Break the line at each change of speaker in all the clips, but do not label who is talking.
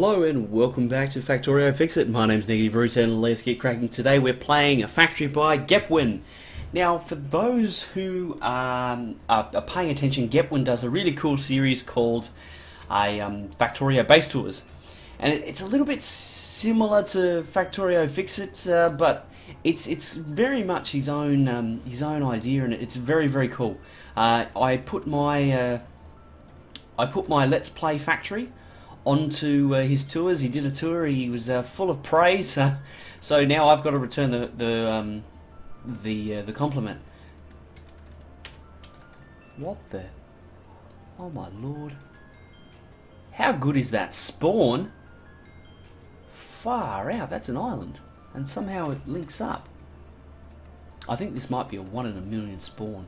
Hello and welcome back to Factorio Fixit. My name's Negative Root and let's get cracking. Today we're playing a factory by Gepwin. Now for those who are paying attention, Gepwin does a really cool series called Factorio Base Tours. And it's a little bit similar to Factorio Fixit, but it's very much his own idea, and it's very cool. I put my Let's Play factory onto his tours. He did a tour. He was full of praise. So now I've got to return the compliment. What the? Oh my lord! How good is that spawn? Far out. That's an island, and somehow it links up. I think this might be a 1 in a million spawn.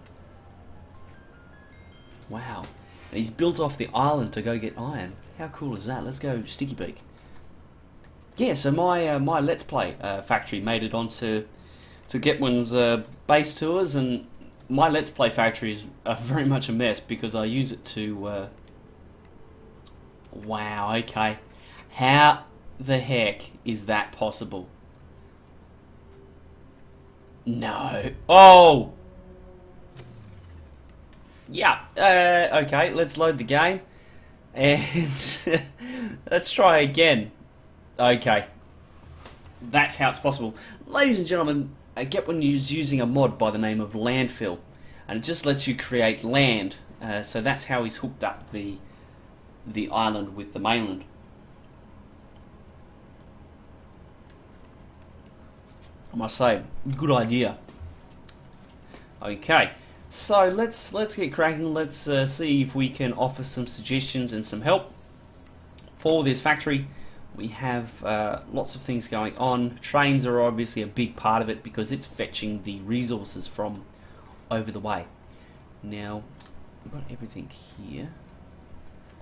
Wow. And he's built off the island to go get iron. How cool is that? Let's go Sticky Beak. Yeah, so my Let's Play factory made it onto Gepwin's base tours, and my Let's Play factory is very much a mess because I use it to... Wow, okay. How the heck is that possible? No. Oh! Yeah, okay, let's load the game, and let's try again. Okay, that's how it's possible. Ladies and gentlemen, Gepwin is using a mod by the name of Landfill, and it just lets you create land, so that's how he's hooked up the island with the mainland. I must say, good idea. Okay. So let's get cracking. Let's see if we can offer some suggestions and some help for this factory. We have lots of things going on. Trains are obviously a big part of it because it's fetching the resources from over the way. Now we've got everything here.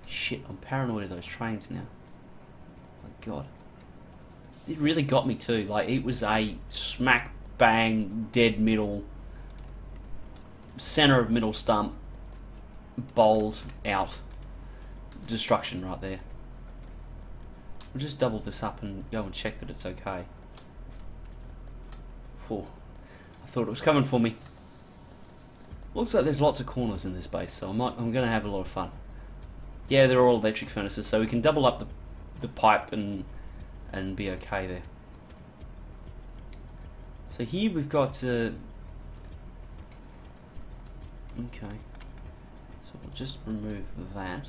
Shit, I'm paranoid of those trains now. Oh my god, it really got me too. Like, it was a smack bang dead middle. Center of middle stump, bowled out destruction right there. We'll just double this up and go and check that it's okay. Oh, I thought it was coming for me. Looks like there's lots of corners in this base, so I'm going to have a lot of fun. Yeah, they're all electric furnaces, so we can double up the pipe and be okay there. So here we've got. Okay, so we'll just remove that.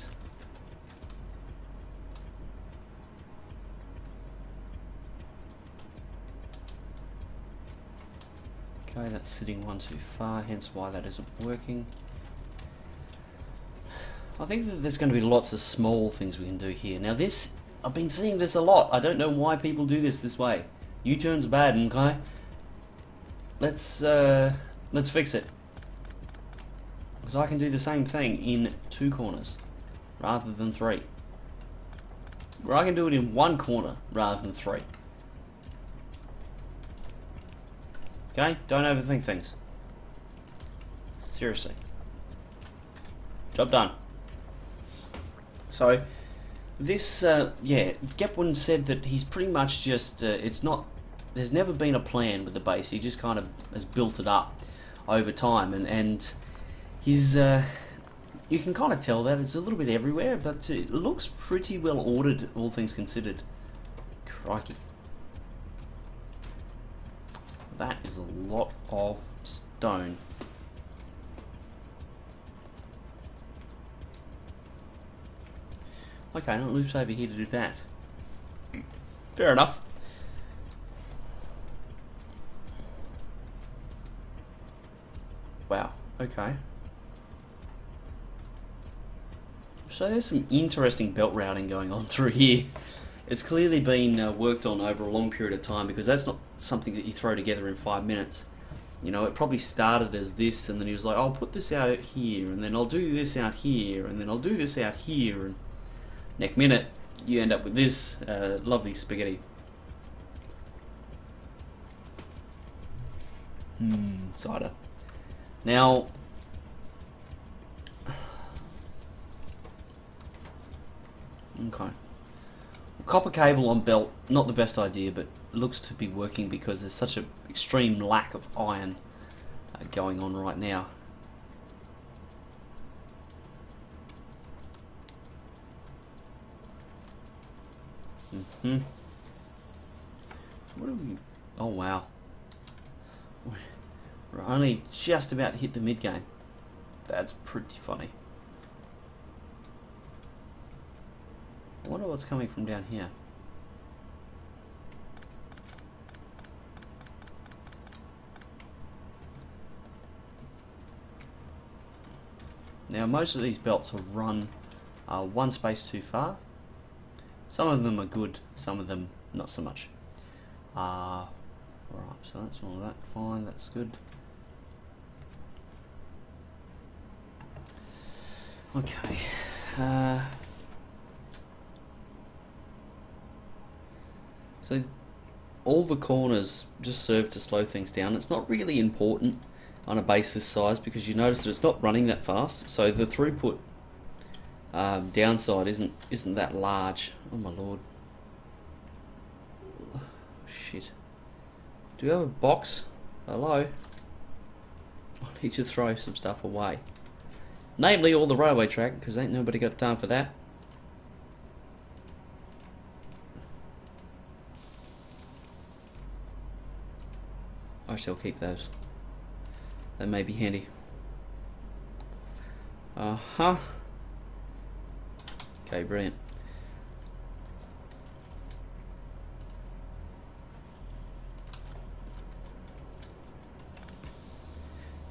Okay, that's sitting one too far, hence why that isn't working. I think that there's going to be lots of small things we can do here. Now this, I've been seeing this a lot. I don't know why people do this way. U-turns are bad, okay? Let's fix it. So I can do the same thing in 2 corners rather than 3. Or I can do it in 1 corner rather than 3. Okay, don't overthink things. Seriously. Job done. So this, yeah, Gepwin said that he's pretty much just, there's never been a plan with the base. He just kind of has built it up over time, and he's, you can kind of tell that it's a little bit everywhere, but it looks pretty well ordered, all things considered. Crikey. That is a lot of stone. Okay, and it loops over here to do that. Fair enough. Wow, okay. So there's some interesting belt routing going on through here. It's clearly been worked on over a long period of time, because that's not something that you throw together in 5 minutes. You know, it probably started as this, and then he was like, I'll put this out here, and then I'll do this out here, and then I'll do this out here, and next minute you end up with this lovely spaghetti. Cider. Now, okay. Copper cable on belt, not the best idea, but looks to be working because there's such an extreme lack of iron going on right now. What are we... Oh wow. We're only just about to hit the mid game. That's pretty funny. I wonder what's coming from down here. Now most of these belts are run one space too far. Some of them are good, some of them not so much. Right, so that's all that fine, that's good. Okay. So all the corners just serve to slow things down. It's not really important on a base this size because you notice that it's not running that fast, so the throughput downside isn't that large. Oh my lord. Shit. Do you have a box? Hello? I need to throw some stuff away. Namely all the railway track, because ain't nobody got time for that. I shall keep those. They may be handy. Okay, brilliant.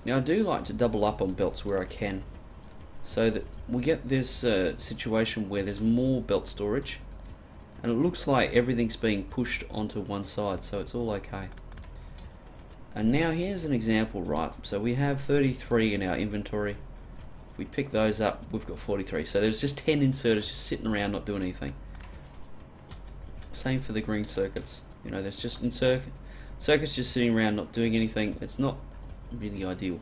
Now I do like to double up on belts where I can, so that we get this situation where there's more belt storage and it looks like everything's being pushed onto one side, so it's all okay. And now here's an example, right? So we have 33 in our inventory. If we pick those up, we've got 43. So there's just 10 inserters just sitting around not doing anything. Same for the green circuits. You know, there's just circuits just sitting around not doing anything. It's not really ideal.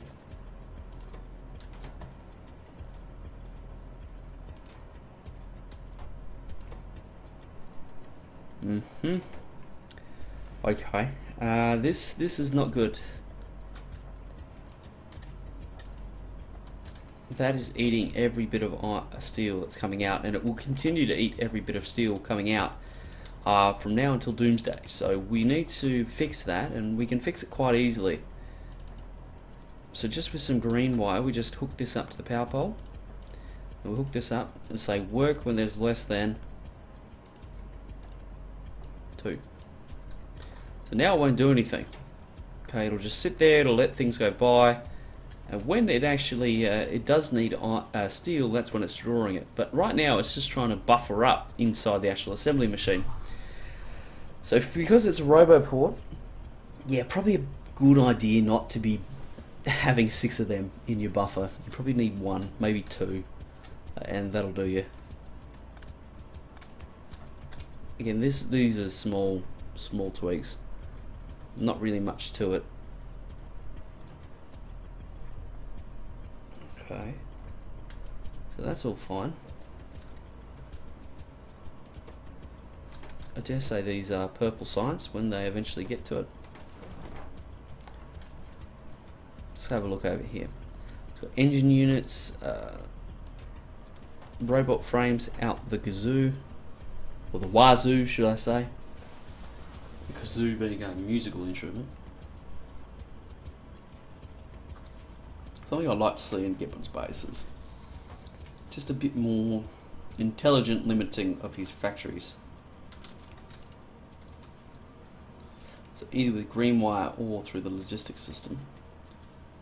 Okay. This is not good. That is eating every bit of steel that's coming out, and it will continue to eat every bit of steel coming out from now until doomsday. So we need to fix that, and we can fix it quite easily. So just with some green wire, we just hook this up to the power pole, and we'll hook this up and say work when there's less than 2. So now it won't do anything. Okay, it'll just sit there, it'll let things go by, and when it actually it does need steel, that's when it's drawing it. But right now it's just trying to buffer up inside the actual assembly machine. So because it's a roboport, yeah, probably a good idea not to be having 6 of them in your buffer. You probably need 1, maybe 2, and that'll do you. Again, these are small tweaks. Not really much to it. Okay, so that's all fine. I dare say these are purple signs when they eventually get to it. Let's have a look over here. So engine units, robot frames out the kazoo, or the wazoo should I say. The kazoo being a musical instrument. Something I'd like to see in Gepwin's bases. Just a bit more intelligent limiting of his factories. So either with green wire or through the logistics system.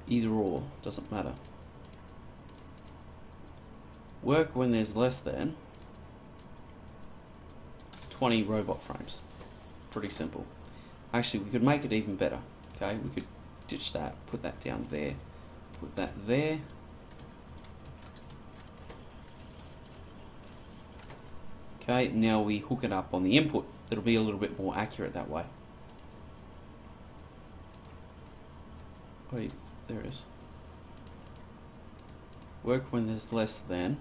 Either or, doesn't matter. Work when there's less than 20 robot frames. Pretty simple. Actually, we could make it even better. Okay, we could ditch that, put that down there, put that there. Okay, now we hook it up on the input. It'll be a little bit more accurate that way. Wait, there it is. Work when there's less than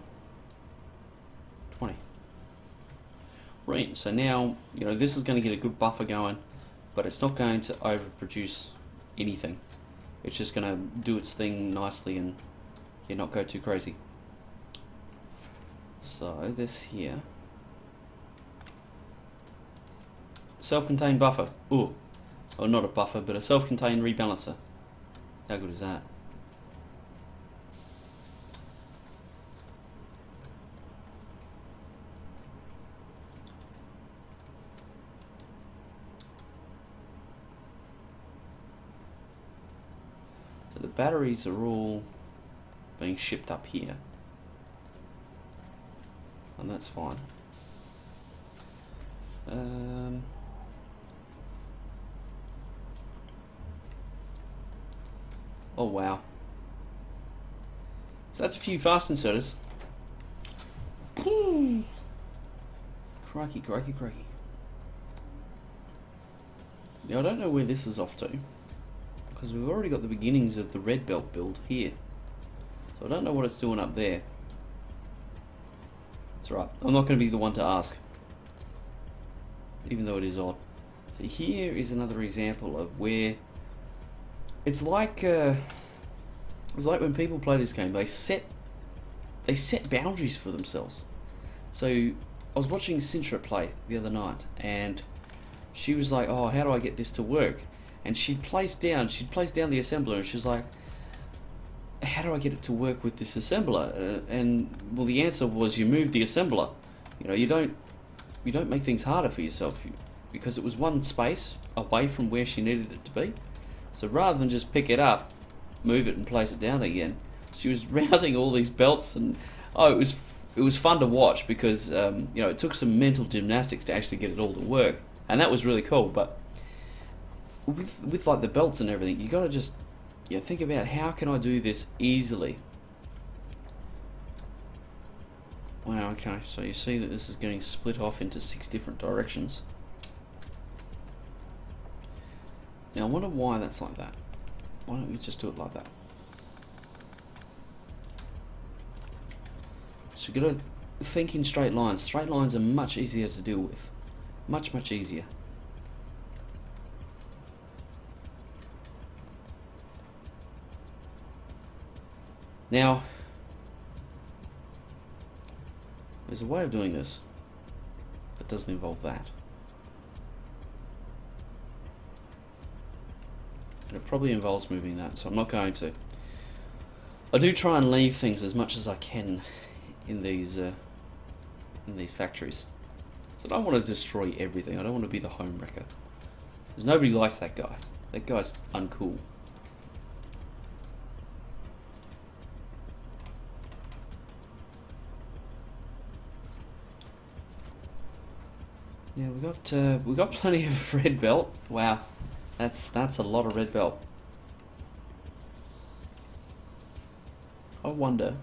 20. Brilliant. So now, this is going to get a good buffer going, but it's not going to overproduce anything. It's just going to do its thing nicely and not go too crazy. So this here, self-contained buffer. Ooh, or not a buffer, but a self-contained rebalancer. How good is that? So the batteries are all being shipped up here, and that's fine. Oh wow. So that's a few fast inserters. Crikey, crikey, crikey. Now I don't know where this is off to, because we've already got the beginnings of the red belt build here. So I don't know what it's doing up there. That's right, I'm not going to be the one to ask, even though it is odd. So here is another example of where it's like when people play this game, they set boundaries for themselves. So I was watching Sintra play the other night, and she was like, "Oh, how do I get this to work?" And she'd placed down the assembler, and she was like, "How do I get it to work with this assembler?" And well, the answer was you move the assembler. You don't make things harder for yourself, because it was one space away from where she needed it to be. So rather than just pick it up, move it and place it down again, she was routing all these belts, and it was fun to watch, because it took some mental gymnastics to actually get it all to work, and that was really cool. But with like the belts and everything, you got to just think about, how can I do this easily? Wow, okay, so you see that this is getting split off into 6 different directions. Now I wonder why that's like that. Why don't we just do it like that? So you've got to think in straight lines. Straight lines are much easier to deal with. Much, much easier. Now, there's a way of doing this that doesn't involve that. And it probably involves moving that, so I'm not going to. I do try and leave things as much as I can in these factories. So I don't want to destroy everything. I don't want to be the home wrecker, because nobody likes that guy. That guy's uncool. Yeah, we got plenty of red belt. Wow, that's a lot of red belt. I wonder.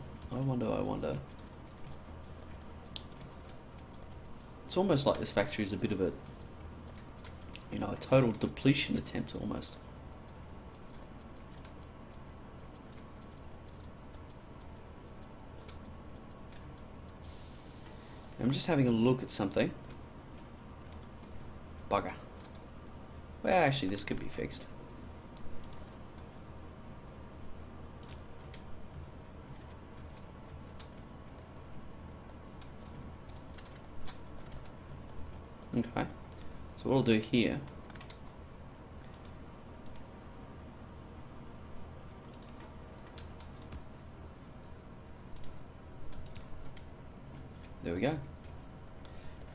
It's almost like this factory is a bit of a total depletion attempt almost. I'm just having a look at something. Bugger. Well, actually, this could be fixed. Okay. So what I'll do here, there we go.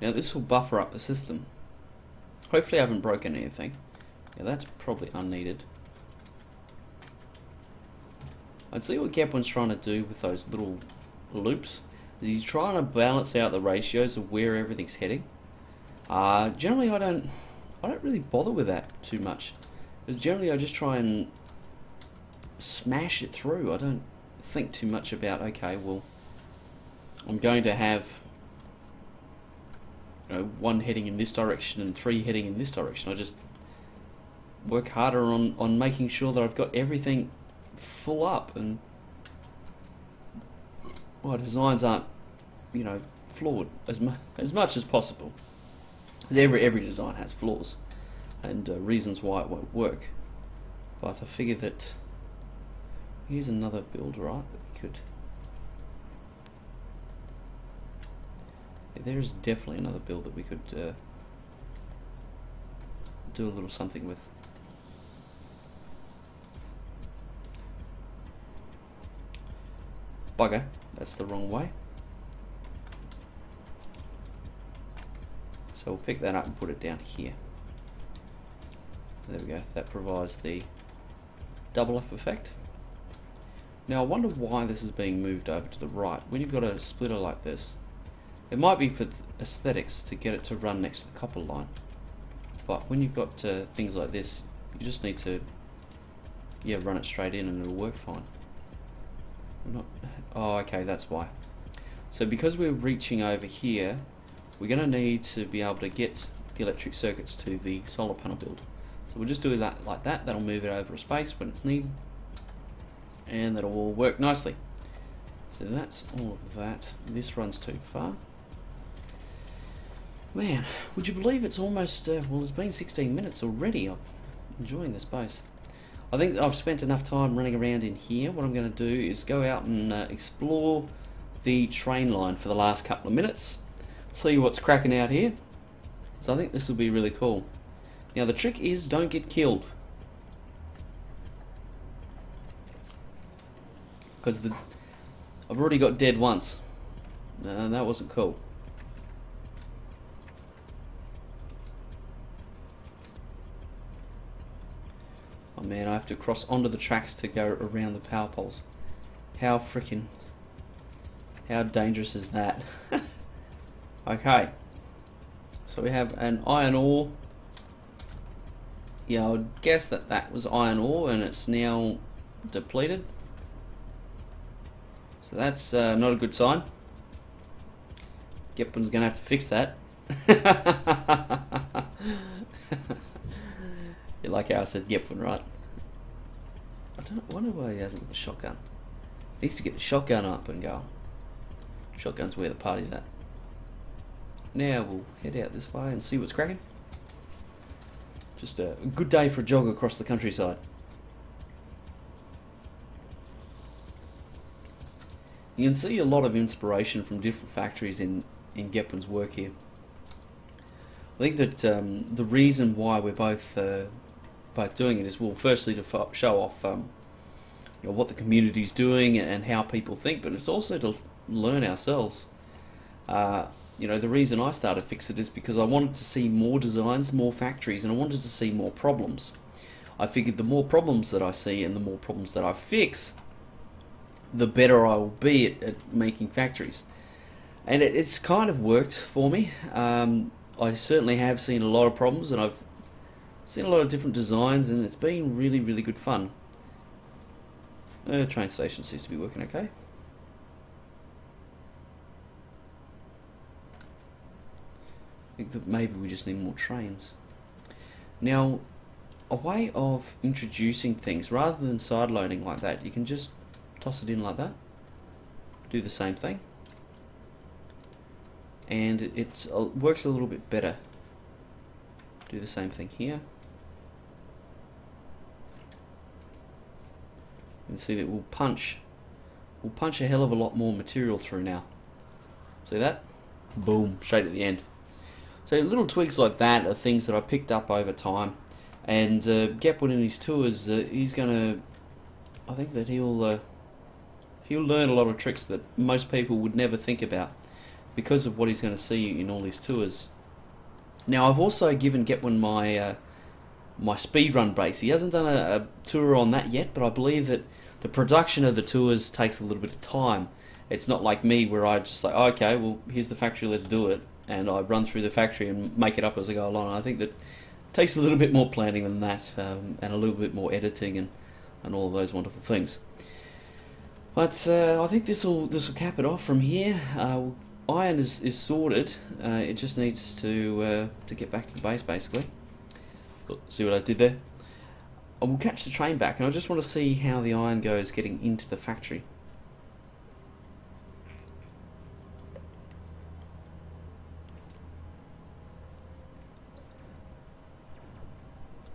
Now this will buffer up the system. Hopefully I haven't broken anything. Yeah, that's probably unneeded. I'd see what Gepwin's trying to do with those little loops. He's trying to balance out the ratios of where everything's heading. Generally I don't really bother with that too much, because generally I just try and smash it through. I don't think too much about, okay, well, I'm going to have 1 heading in this direction and 3 heading in this direction. I just work harder on making sure that I've got everything full up, and my designs aren't flawed as much as possible. Because every design has flaws and reasons why it won't work. But I figure that here's another build, right? That we could. Yeah, there is definitely another build that we could do a little something with. Bugger, that's the wrong way. So we'll pick that up and put it down here. There we go, that provides the double up effect. Now I wonder why this is being moved over to the right. When you've got a splitter like this, it might be for aesthetics to get it to run next to the copper line. But when you've got things like this, you just need to run it straight in and it'll work fine. Oh, okay, that's why. So because we're reaching over here, we're going to need to be able to get the electric circuits to the solar panel build. So we'll just do that like that. That'll move it over a space when it's needed, and that'll all work nicely. So that's all of that. This runs too far. Man, would you believe it's almost, well, it's been 16 minutes already. I'm enjoying this base. I think I've spent enough time running around in here. What I'm going to do is go out and explore the train line for the last couple of minutes. See what's cracking out here. So I think this will be really cool. Now the trick is don't get killed. Because I've already got dead once. That wasn't cool. Oh man, I have to cross onto the tracks to go around the power poles. How dangerous is that? Okay, so we have an iron ore. Yeah, I would guess that was iron ore and it's now depleted. So that's not a good sign. Gepwin's going to have to fix that. You like how I said Gepwin, right? I wonder why he hasn't got a shotgun. He needs to get the shotgun up and go. Shotgun's where the party's at. Now we'll head out this way and see what's cracking. Just a good day for a jog across the countryside. You can see a lot of inspiration from different factories in Gepwin's work here. I think that the reason why we're both doing it is, well, firstly to show off what the community's doing and how people think, but it's also to learn ourselves. The reason I started Fixit is because I wanted to see more designs, more factories, and I wanted to see more problems. I figured the more problems that I see and the more problems that I fix, the better I will be at making factories. And it's kind of worked for me. I certainly have seen a lot of problems, and I've seen a lot of different designs, and it's been really, really good fun. Train station seems to be working okay. I think that maybe we just need more trains. Now, a way of introducing things, rather than sideloading like that, you can just toss it in like that. Do the same thing. And it works a little bit better. Do the same thing here. You can see that we'll punch a hell of a lot more material through now. See that? Boom, straight at the end. So little tweaks like that are things that I picked up over time, and Gepwin in his tours, he's gonna, I think that he'll learn a lot of tricks that most people would never think about because of what he's going to see in all these tours. Now I've also given Gepwin my my speedrun base. He hasn't done a tour on that yet, but I believe that the production of the tours takes a little bit of time. It's not like me where I just like, oh, okay, well here's the factory, let's do it, and I run through the factory and make it up as I go along. I think that it takes a little bit more planning than that, and a little bit more editing and all of those wonderful things. But I think this will cap it off from here. Iron is sorted. It just needs to get back to the base, basically. See what I did there? I will catch the train back, and I just want to see how the iron goes getting into the factory.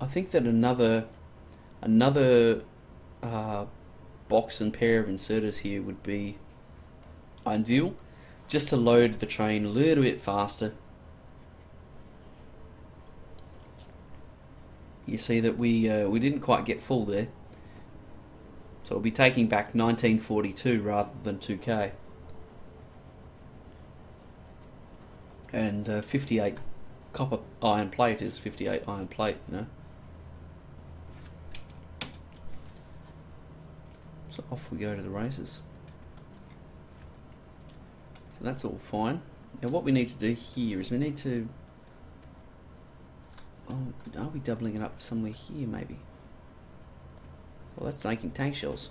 I think that another box and pair of inserters here would be ideal, just to load the train a little bit faster. You see that we didn't quite get full there, so we'll be taking back 1942 rather than 2K. And 58 copper iron plate is 58 iron plate, you know. So off we go to the races. So that's all fine. Now what we need to do here is we need to... Oh, are we doubling it up somewhere here maybe? Well, that's making tank shells.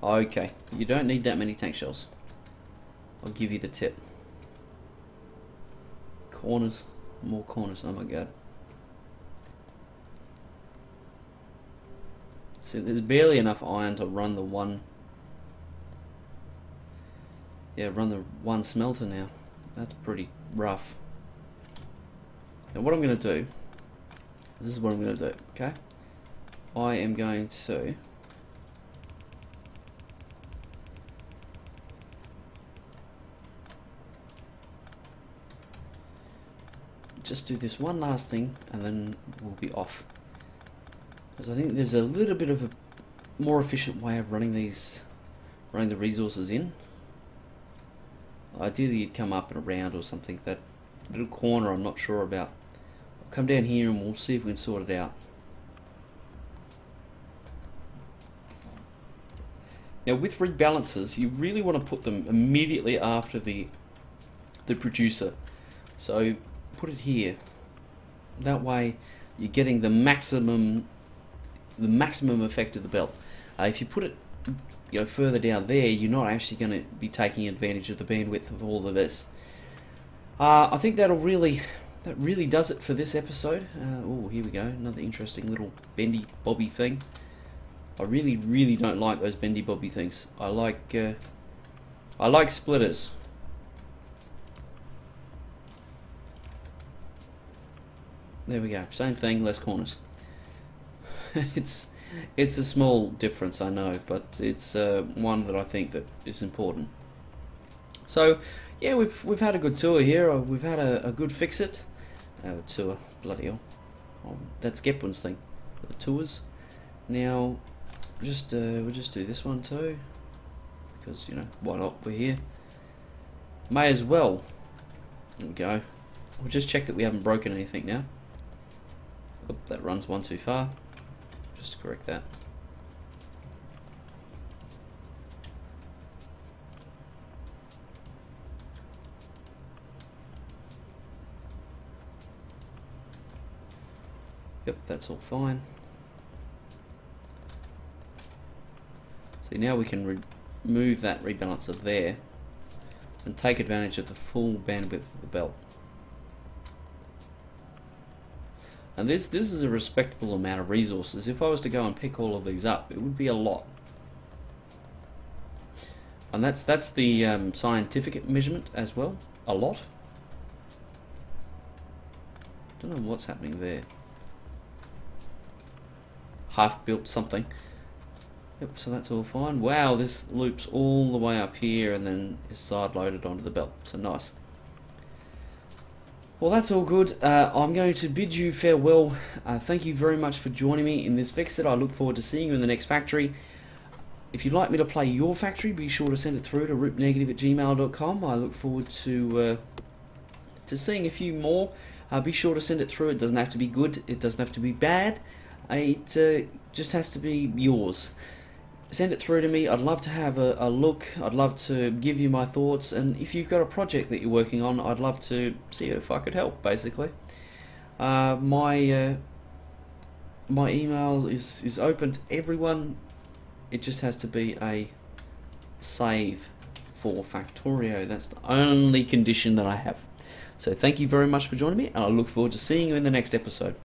Okay, you don't need that many tank shells. I'll give you the tip. Corners, more corners, oh my god. So there's barely enough iron to run the one... Yeah, run the one smelter now. That's pretty rough. Now what I'm going to do, this is what I'm going to do, okay? I am going to just do this one last thing and then we'll be off. Because I think there's a little bit of a more efficient way of running the resources in. Ideally you'd come up and around or something. That little corner I'm not sure about. I'll come down here and we'll see if we can sort it out. Now with rebalancers, you really want to put them immediately after the producer. So put it here. That way you're getting the maximum effect of the belt. If you put it further down there, you're not actually going to be taking advantage of the bandwidth of all of this. I think that really does it for this episode. Oh, here we go, another interesting little bendy bobby thing. I really don't like those bendy bobby things. I like splitters. There we go, same thing, less corners. It's a small difference, I know, but it's one that I think that is important. So yeah, we've had a good tour here. We've had a good Fixit tour. Bloody hell, oh, that's Gepwin's thing, the tours. Now we'll just do this one too, because why not? We're here. May as well. There we go. We'll just check that we haven't broken anything now. Oop, that runs one too far. Just correct that. Yep, that's all fine. So now we can remove that rebalancer there and take advantage of the full bandwidth of the belt. And this is a respectable amount of resources. If I was to go and pick all of these up, it would be a lot. And that's the scientific measurement as well. A lot. Don't know what's happening there. Half built something. Yep, so that's all fine. Wow, this loops all the way up here and then is side loaded onto the belt. So nice. Well, that's all good. I'm going to bid you farewell. Thank you very much for joining me in this Fixit. I look forward to seeing you in the next factory. If you'd like me to play your factory, be sure to send it through to rootnegative@gmail.com. I look forward to seeing a few more. Be sure to send it through. It doesn't have to be good. It doesn't have to be bad. It just has to be yours. Send it through to me. I'd love to have a look. I'd love to give you my thoughts, and if you've got a project that you're working on, I'd love to see if I could help, basically. My email is open to everyone. It just has to be a save for Factorio. That's the only condition that I have. So thank you very much for joining me, and I look forward to seeing you in the next episode.